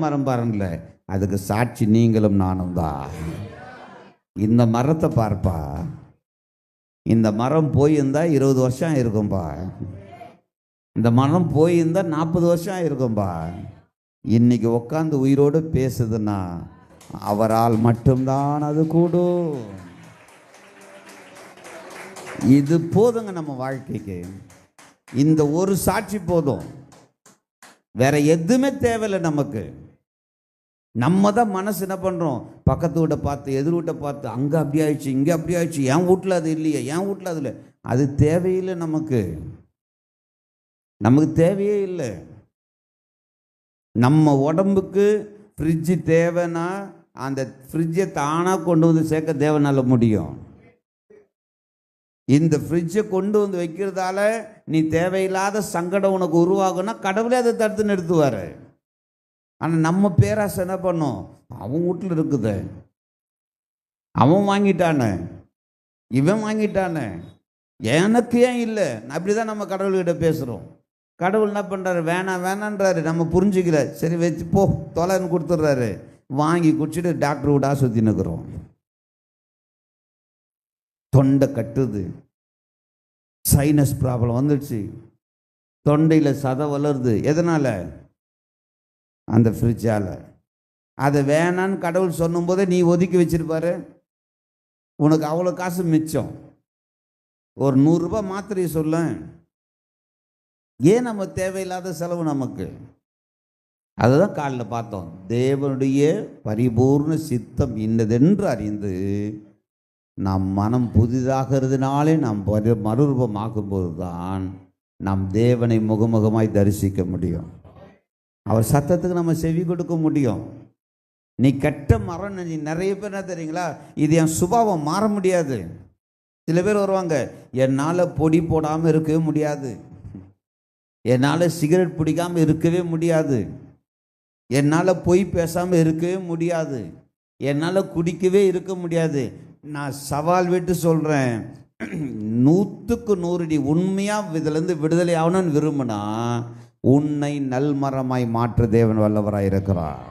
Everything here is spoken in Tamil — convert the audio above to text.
மரம் பாருங்கள, அதுக்கு சாட்சி நீங்களும் நானும் தான். இந்த மரத்தை பார்ப்பா, இந்த மரம் போயிருந்தா 20 வருஷம் இருக்கும்பா, இந்த மரம் போயிருந்தா 40 வருஷம் இருக்கும்பா. இன்னைக்கு உட்காந்து உயிரோடு பேசுதுன்னா அவரால் மட்டும்தான் அது கூடும். இது போதுங்க நம்ம வாழ்க்கைக்கு. இந்த ஒரு சாட்சி போதும், வேற எதுவுமே தேவையில்லை நமக்கு. நம்ம தான் மனசு என்ன பண்ணுறோம், பக்கத்து வீட்டை பார்த்து எதிர் வீட்டை பார்த்து அங்கே அப்படி ஆயிடுச்சு இங்கே அப்படி ஆயிடுச்சு, என் வீட்டில் அது இல்லையே, என் வீட்டில் அது இல்லை. அது தேவையில்லை நமக்கு, நமக்கு தேவையே இல்லை. நம்ம உடம்புக்கு ஃப்ரிட்ஜு தேவைன்னா அந்த ஃப்ரிட்ஜை தானாக கொண்டு வந்து சேர்க்க தேவனால முடியும். இந்த ஃப்ரிட்ஜை கொண்டு வந்து வைக்கிறதால நீ தேவையில்லாத சங்கடம் உனக்கு உருவாகும்னா கடவுளே அதை தடுத்து நிறுத்துவார். ஆனால் நம்ம பேராசை என்ன பண்ணோம், அவன் வீட்டில் இருக்குது, அவன் வாங்கிட்டானே, இவன் வாங்கிட்டானே, எனக்கு ஏன் இல்லை, அப்படி தான் நம்ம கடவுள்கிட்ட பேசுகிறோம். கடவுள் என்ன பண்ணுறாரு, வேணாம் வேணான்றாரு. நம்ம புரிஞ்சுக்கல, சரி வச்சு போ தொலைன்னு கொடுத்துட்றாரு. வாங்கி குடிச்சிட்டு டாக்டர் விடா சுற்றி நிற்கிறோம். தொண்டை கட்டுது, சைனஸ் ப்ராப்ளம் வந்துடுச்சு, தொண்டையில் சதை வளருது. எதனால்? அந்த ஃப்ரிட்ஜால். அதை வேணான்னு கடவுள் சொன்னும் போதே நீ ஒதுக்கி வச்சிருப்பாரு. உனக்கு அவ்வளோ காசு மிச்சம். ஒரு 100 ரூபாய் மாத்திரையை சொல்ல, ஏன் நம்ம தேவையில்லாத செலவு நமக்கு? அதுதான் காலில் பார்த்தோம். தேவனுடைய பரிபூர்ண சித்தம் இன்னதென்று அறிந்து நாம் மனம் புதிதாகிறதுனாலே நாம் மறுரூபமாகும்போது தான் நாம் தேவனை முகமுகமாய் தரிசிக்க முடியும். அவர் சத்தத்துக்கு நம்ம செவி கொடுக்க முடியும். நீ கெட்ட மரம், நீ நிறைய பேர் என்ன தெரியுங்களா, இது என் சுபாவம் மாற முடியாது. சில பேர் வருவாங்க, என்னால் பொடி போடாமல் இருக்கவே முடியாது, என்னால் சிகரெட் பிடிக்காமல் இருக்கவே முடியாது, என்னால் பொய் பேசாமல் இருக்கவே முடியாது, என்னால் குடிக்கவே இருக்க முடியாது. நான் சவால் விட்டு சொல்கிறேன், 100க்கு 100 நீ உண்மையாக இதிலேருந்து விடுதலை ஆகணும்னு விரும்பினா உன்னை நல்மரமாய் மாற்ற தேவன் வல்லவராக இருக்கிறார்.